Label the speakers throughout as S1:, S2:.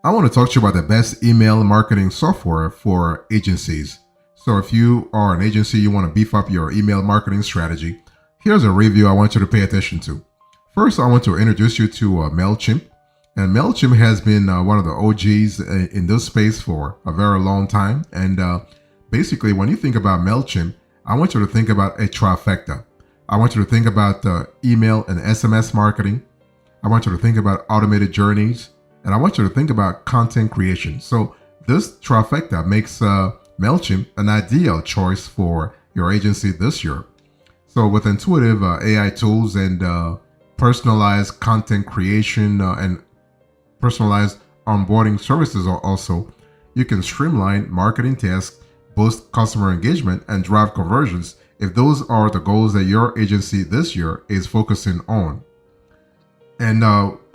S1: I want to talk to you about the best email marketing software for agencies. So if you are an agency, you want to beef up your email marketing strategy, here's a review I want you to pay attention to. First, I want to introduce you to MailChimp. And MailChimp has been one of the OGs in this space for a very long time. And basically, when you think about MailChimp, I want you to think about a trifecta. I want you to think about email and SMS marketing. I want you to think about automated journeys. And I want you to think about content creation. So this trifecta makes MailChimp an ideal choice for your agency this year. So with intuitive AI tools and personalized content creation and personalized onboarding services also, you can streamline marketing tasks, boost customer engagement, and drive conversions if those are the goals that your agency this year is focusing on. And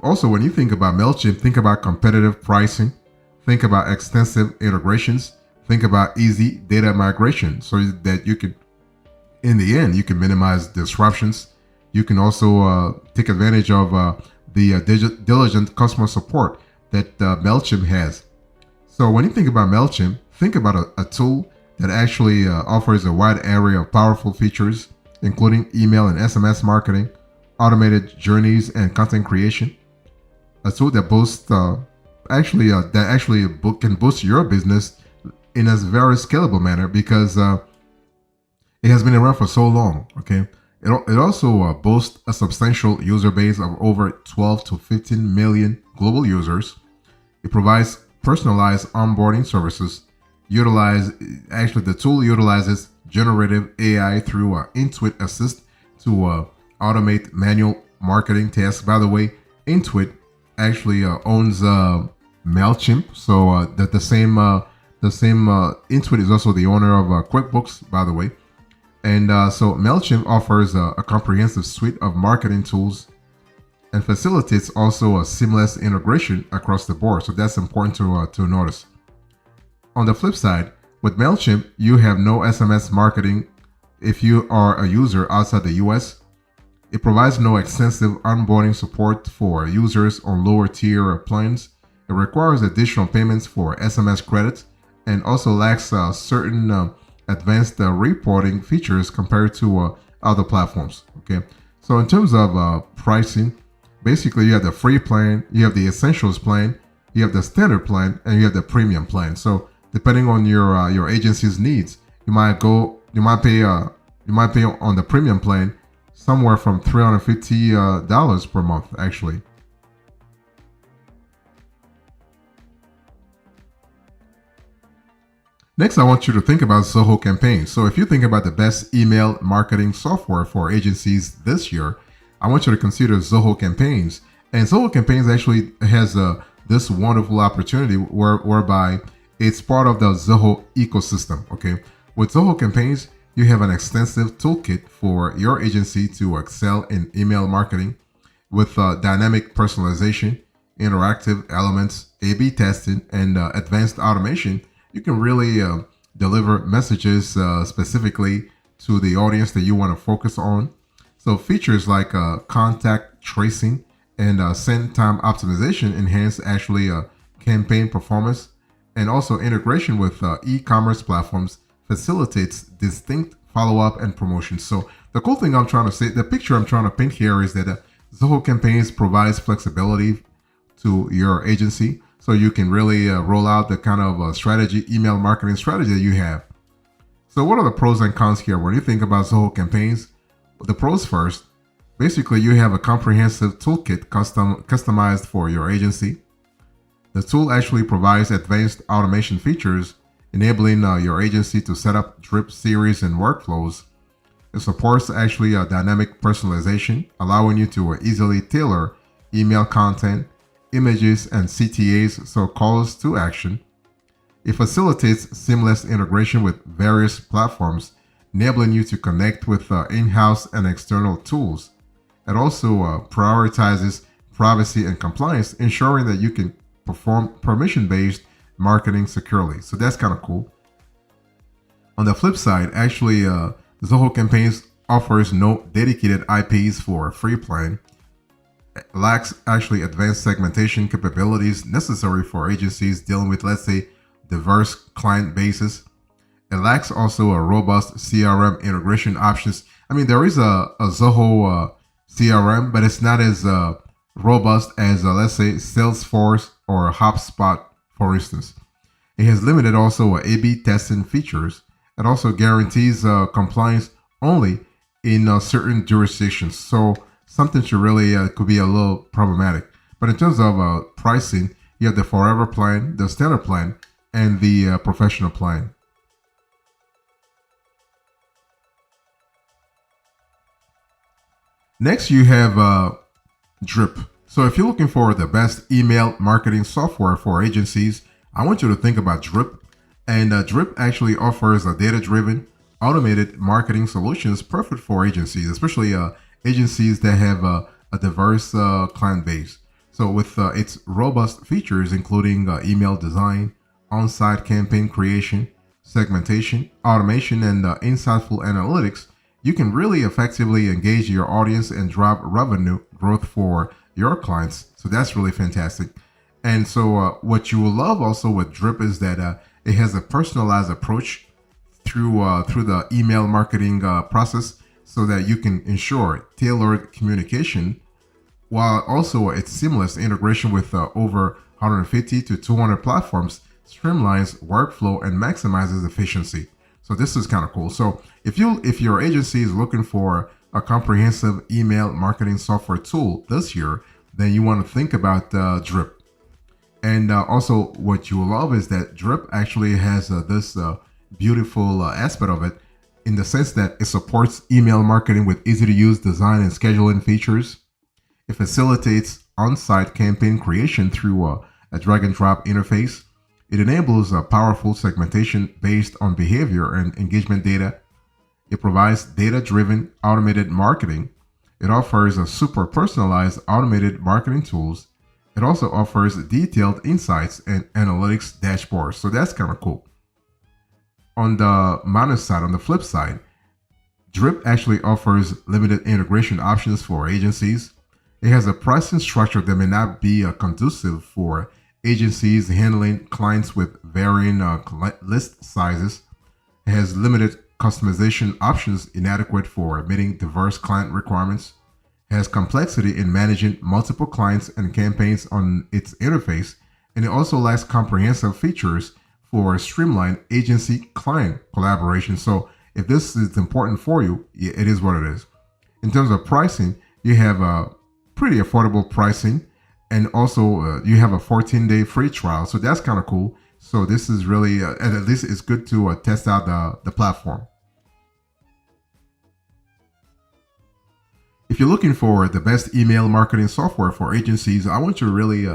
S1: also, when you think about MailChimp, think about competitive pricing, think about extensive integrations, think about easy data migration so that you can, in the end, you can minimize disruptions. You can also take advantage of the diligent customer support that MailChimp has. So when you think about MailChimp, think about a tool that actually offers a wide array of powerful features, including email and SMS marketing, automated journeys, and content creation. A tool that boosts can boost your business in a very scalable manner because it has been around for so long. Okay, it also boasts a substantial user base of over 12 to 15 million global users. It provides personalized onboarding services. The tool utilizes generative AI through Intuit Assist to automate manual marketing tasks. By the way, Intuit actually owns MailChimp, so the same Intuit is also the owner of QuickBooks, by the way. And so MailChimp offers a comprehensive suite of marketing tools and facilitates also a seamless integration across the board. So that's important to notice. On the flip side, with MailChimp, you have no SMS marketing if you are a user outside the US. It provides no extensive onboarding support for users on lower tier plans. It requires additional payments for SMS credits and also lacks certain advanced reporting features compared to other platforms. Okay, so in terms of pricing, basically you have the free plan, you have the essentials plan, you have the standard plan, and you have the premium plan. So depending on your agency's needs, you might pay on the premium plan somewhere from $350 per month, actually. Next, I want you to think about Zoho Campaigns. So if you think about the best email marketing software for agencies this year, I want you to consider Zoho Campaigns. And Zoho Campaigns actually has this wonderful opportunity whereby it's part of the Zoho ecosystem. Okay, with Zoho Campaigns, you have an extensive toolkit for your agency to excel in email marketing with dynamic personalization, interactive elements, A/B testing, and advanced automation. You can really deliver messages specifically to the audience that you want to focus on. So features like contact tracing and send time optimization enhance campaign performance, and also integration with e-commerce platforms facilitates distinct follow-up and promotion. So the cool thing I'm trying to say, the picture I'm trying to paint here is that Zoho Campaigns provides flexibility to your agency so you can really roll out the kind of email marketing strategy that you have. So what are the pros and cons here? When you think about Zoho Campaigns, the pros first, basically you have a comprehensive toolkit customized for your agency. The tool actually provides advanced automation features enabling your agency to set up drip series and workflows. It supports dynamic personalization, allowing you to easily tailor email content, images, and CTAs, so calls to action. It facilitates seamless integration with various platforms, enabling you to connect with in-house and external tools. It also prioritizes privacy and compliance, ensuring that you can perform permission-based marketing securely. So that's kind of cool. On the flip side, Zoho Campaigns offers no dedicated IPs for a free plan. lacks actually advanced segmentation capabilities necessary for agencies dealing with, let's say, diverse client bases. It lacks also a robust CRM integration options. I mean, there is a Zoho CRM, but it's not as robust as, let's say, Salesforce or HubSpot, for instance. It has limited also A/B testing features. It also guarantees compliance only in certain jurisdictions. So something should really could be a little problematic. But in terms of pricing, you have the Forever plan, the Standard plan, and the Professional plan. Next, you have Drip. So if you're looking for the best email marketing software for agencies, I want you to think about Drip. And Drip actually offers a data-driven, automated marketing solutions perfect for agencies, especially agencies that have a diverse client base. So with its robust features, including email design, on-site campaign creation, segmentation, automation, and insightful analytics, you can really effectively engage your audience and drive revenue growth for your clients. So that's really fantastic. And so, what you will love also with Drip is that it has a personalized approach through the email marketing process, so that you can ensure tailored communication, while also its seamless integration with over 150 to 200 platforms streamlines workflow and maximizes efficiency. So this is kind of cool. So if your agency is looking for a comprehensive email marketing software tool this year, then you want to think about Drip. And also, what you will love is that Drip actually has this beautiful aspect of it, in the sense that it supports email marketing with easy to use design and scheduling features. It facilitates on site campaign creation through a drag and drop interface. It enables a powerful segmentation based on behavior and engagement data. It provides data driven automated marketing. It offers a super personalized automated marketing tools. It also offers detailed insights and analytics dashboards. So that's kind of cool. On the minus side, on the flip side, Drip actually offers limited integration options for agencies. It has a pricing structure that may not be conducive for agencies handling clients with varying list sizes. It has limited customization options inadequate for meeting diverse client requirements. It has complexity in managing multiple clients and campaigns on its interface, and it also lacks comprehensive features for streamlined agency client collaboration. So if this is important for you, it is what it is. In terms of pricing, you have a pretty affordable pricing, and also you have a 14-day free trial. So that's kind of cool. So this is really, and at least it's good to test out the platform. If you're looking for the best email marketing software for agencies, I want you to really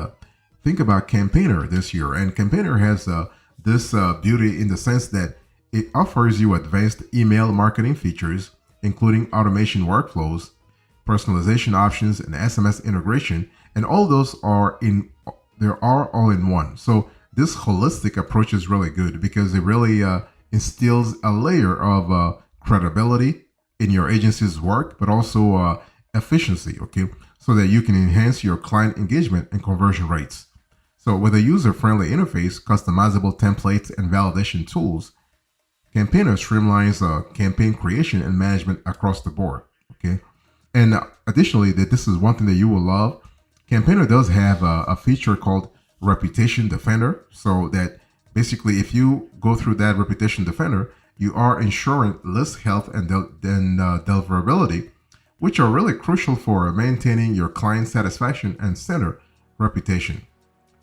S1: think about Campaigner this year. And Campaigner has this beauty in the sense that it offers you advanced email marketing features, including automation workflows, personalization options, and SMS integration. And all those are all in one. So this holistic approach is really good because it really instills a layer of credibility in your agency's work, but also efficiency, okay? So that you can enhance your client engagement and conversion rates. So with a user-friendly interface, customizable templates, and validation tools, Campaigner streamlines campaign creation and management across the board, okay? And additionally, that this is one thing that you will love. Campaigner does have a feature called Reputation Defender, so that basically if you go through that Reputation Defender, you are ensuring list health and deliverability, which are really crucial for maintaining your client satisfaction and center reputation.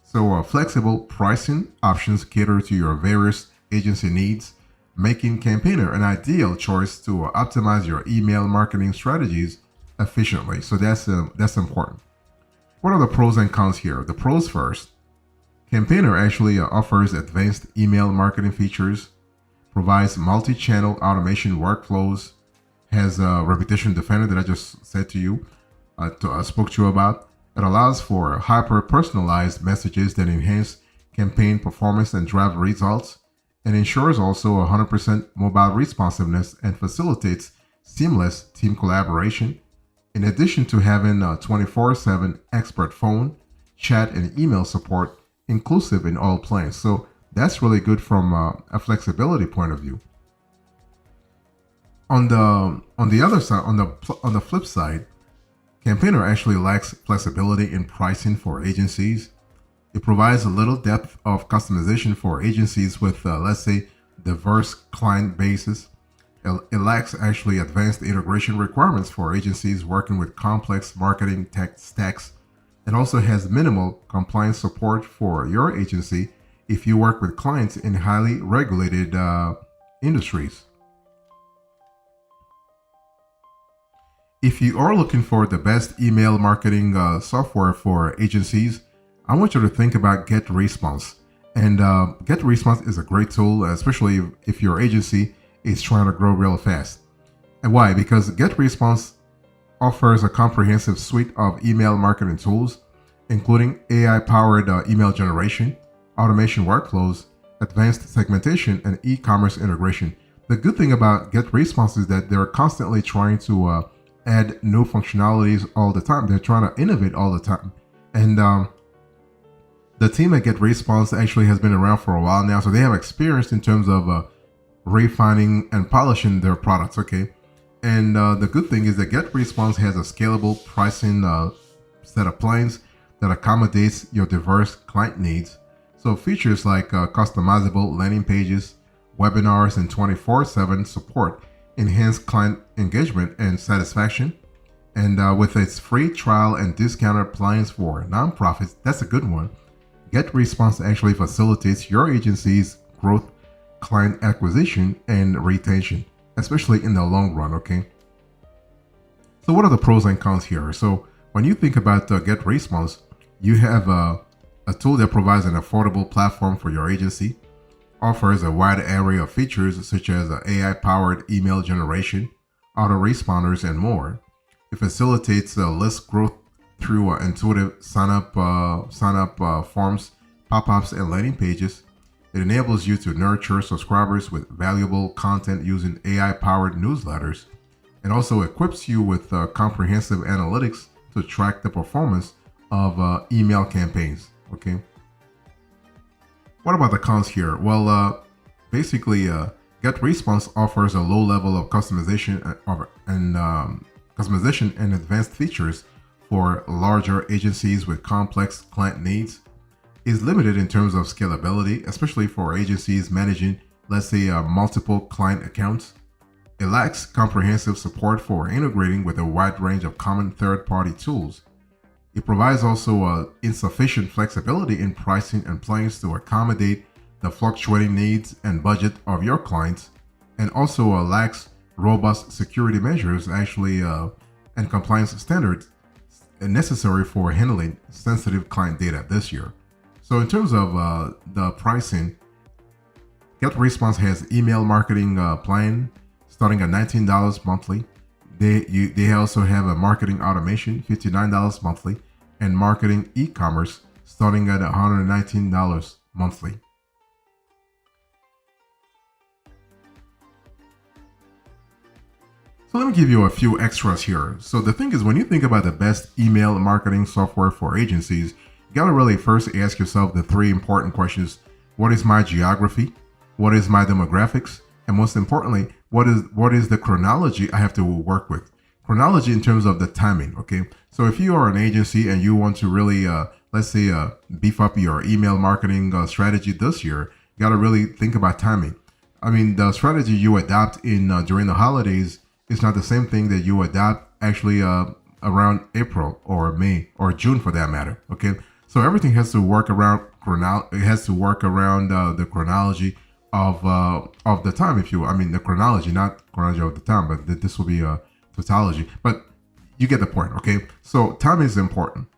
S1: So flexible pricing options cater to your various agency needs, making Campaigner an ideal choice to optimize your email marketing strategies efficiently. So that's important. What are the pros and cons here? The pros first. Campaigner actually offers advanced email marketing features, provides multi-channel automation workflows, has a Reputation Defender that I just said to you, spoke to you about. It allows for hyper-personalized messages that enhance campaign performance and drive results, and ensures also 100% mobile responsiveness and facilitates seamless team collaboration. in addition to having 24/7 expert phone, chat, and email support inclusive in all plans. So that's really good from a flexibility point of view. On the other side, on the flip side, Campaigner actually lacks flexibility in pricing for agencies. It provides a little depth of customization for agencies with, let's say, diverse client bases. It lacks actually advanced integration requirements for agencies working with complex marketing tech stacks. It also has minimal compliance support for your agency if you work with clients in highly regulated industries. If you are looking for the best email marketing software for agencies, I want you to think about GetResponse. And GetResponse is a great tool, especially if your agency is trying to grow real fast. And why? Because GetResponse offers a comprehensive suite of email marketing tools, including AI-powered email generation, automation workflows, advanced segmentation, and e-commerce integration. The good thing about GetResponse is that they're constantly trying to add new functionalities all the time. They're trying to innovate all the time. And the team at GetResponse actually has been around for a while now, so they have experience in terms of refining and polishing their products, okay? And the good thing is that GetResponse has a scalable pricing set of plans that accommodates your diverse client needs. So features like customizable landing pages, webinars, and 24/7 support enhance client engagement and satisfaction. And with its free trial and discounted plans for nonprofits, that's a good one. GetResponse actually facilitates your agency's growth, client acquisition, and retention, especially in the long run, okay? So what are the pros and cons here? So when you think about GetResponse, you have a tool that provides an affordable platform for your agency, offers a wide array of features such as AI-powered email generation, autoresponders, and more. It facilitates list growth through intuitive sign-up forms, pop-ups, and landing pages. It enables you to nurture subscribers with valuable content using AI-powered newsletters, and also equips you with comprehensive analytics to track the performance of email campaigns. Okay. What about the cons here? Well, basically, GetResponse offers a low level of customization and advanced features for larger agencies with complex client needs. Is limited in terms of scalability, especially for agencies managing, let's say, multiple client accounts. It lacks comprehensive support for integrating with a wide range of common third-party tools. It provides also insufficient flexibility in pricing and plans to accommodate the fluctuating needs and budget of your clients, and also lacks robust security measures and compliance standards necessary for handling sensitive client data this year. So in terms of the pricing, GetResponse has email marketing plan starting at $19 monthly. They also have a marketing automation, $59 monthly, and marketing e-commerce starting at $119 monthly. So let me give you a few extras here. So the thing is, when you think about the best email marketing software for agencies, you gotta really first ask yourself the three important questions. What is my geography? What is my demographics? And most importantly, what is the chronology I have to work with? Chronology in terms of the timing, okay? So if you are an agency and you want to really, let's say, beef up your email marketing strategy this year, you got to really think about timing. I mean, the strategy you adopt in during the holidays is not the same thing that you adopt actually around April or May or June for that matter, okay? So everything has to work around it has to work around the chronology of the time, the chronology, not chronology of the time, but this will be a tautology. But you get the point, okay? So time is important.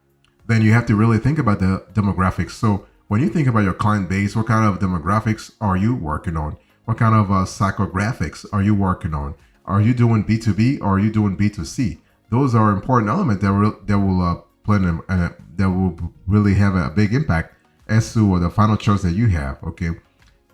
S1: Then you have to really think about the demographics. So when you think about your client base, what kind of demographics are you working on? What kind of psychographics are you working on? Are you doing B2B or are you doing B2C? Those are important elements that will really have a big impact as to the final choice that you have, okay?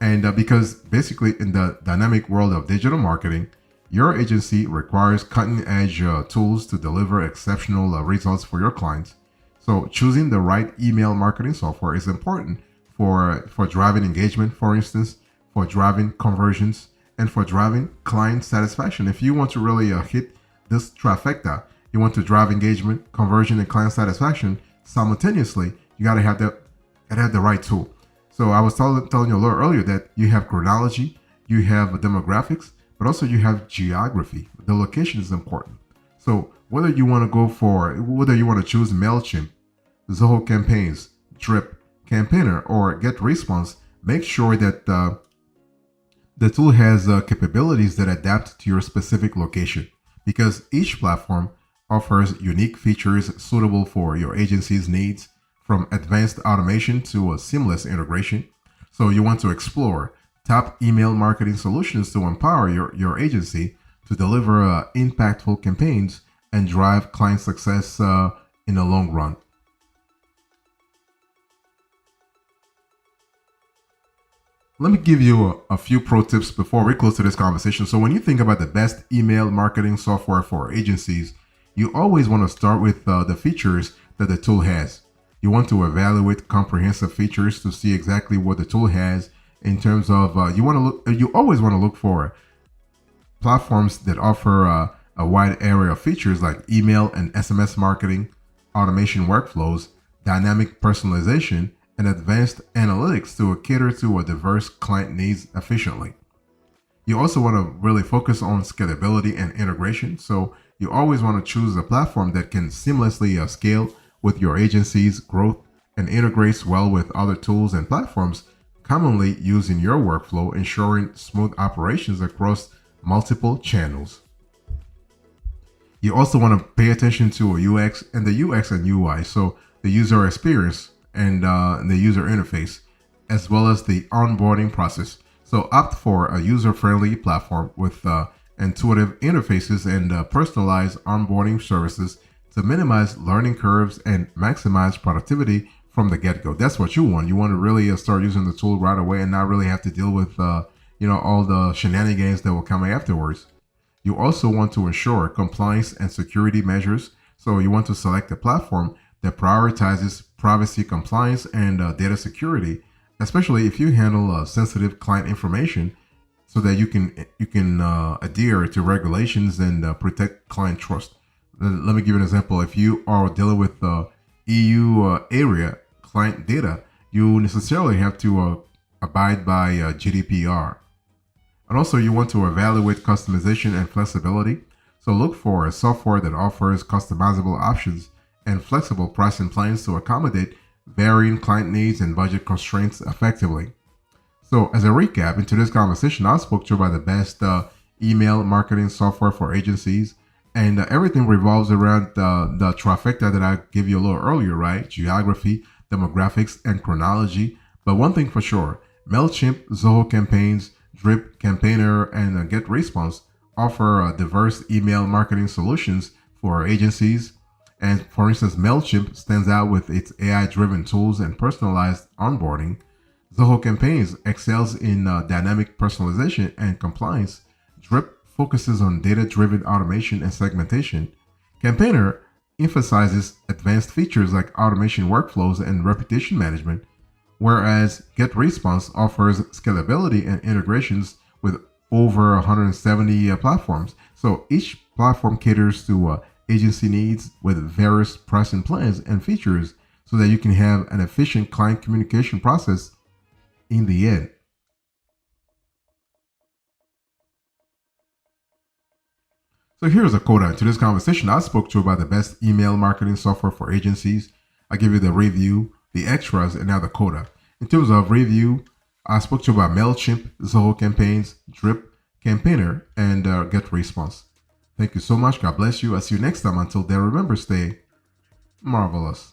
S1: And because basically in the dynamic world of digital marketing, Your agency requires cutting edge tools to deliver exceptional results for your clients. So, choosing the right email marketing software is important for driving engagement, for instance, for driving conversions, and for driving client satisfaction. If you want to really hit this trifecta, you want to drive engagement, conversion, and client satisfaction simultaneously, you gotta have the right tool. So I was telling you a little earlier that you have chronology, you have demographics, but also you have geography. The location is important. So whether you want to choose MailChimp, Zoho Campaigns, Drip, Campaigner, or GetResponse, make sure that the tool has capabilities that adapt to your specific location, because each platform offers unique features suitable for your agency's needs, from advanced automation to a seamless integration. So you want to explore top email marketing solutions to empower your agency to deliver impactful campaigns and drive client success in the long run. Let me give you a few pro tips before we close to this conversation. So when you think about the best email marketing software for agencies, you always want to start with the features that the tool has. You want to evaluate comprehensive features to see exactly what the tool has in terms of you always want to look for platforms that offer a wide area of features like email and SMS marketing, automation workflows, dynamic personalization, and advanced analytics to cater to a diverse client needs efficiently. You also want to really focus on scalability and integration. So you always want to choose a platform that can seamlessly scale with your agency's growth and integrates well with other tools and platforms commonly used in your workflow, ensuring smooth operations across multiple channels. You also want to pay attention to a UX and the UX and UI, so the user experience and the user interface, as well as the onboarding process. So opt for a user-friendly platform with intuitive interfaces and personalized onboarding services to minimize learning curves and maximize productivity from the get-go. That's what you want. You want to really start using the tool right away and not really have to deal with all the shenanigans that will come afterwards. You also want to ensure compliance and security measures. So you want to select a platform that prioritizes privacy, compliance, and data security, especially if you handle sensitive client information, so that you can adhere to regulations and protect client trust. Let me give you an example. If you are dealing with EU area client data, you necessarily have to abide by GDPR. And also, you want to evaluate customization and flexibility. So look for a software that offers customizable options and flexible pricing plans to accommodate varying client needs and budget constraints effectively. So as a recap, in today's conversation, I spoke to you about the best email marketing software for agencies. And everything revolves around the trifecta that I gave you a little earlier, right? Geography, demographics, and chronology. But one thing for sure, MailChimp, Zoho Campaigns, Drip, Campaigner, and GetResponse offer diverse email marketing solutions for agencies. And for instance, MailChimp stands out with its AI-driven tools and personalized onboarding. Zoho Campaigns excels in dynamic personalization and compliance. Drip focuses on data-driven automation and segmentation. Campaigner emphasizes advanced features like automation workflows and reputation management, whereas GetResponse offers scalability and integrations with over 170 platforms. So each platform caters to agency needs with various pricing plans and features so that you can have an efficient client communication process in the end. So here's a coda. In today's conversation, I spoke to you about the best email marketing software for agencies. I give you the review, the extras, and now the coda. In terms of review, I spoke to you about MailChimp, Zoho Campaigns, Drip, Campaigner, and GetResponse. Thank you so much. God bless you. I'll see you next time. Until then, remember, stay marvelous.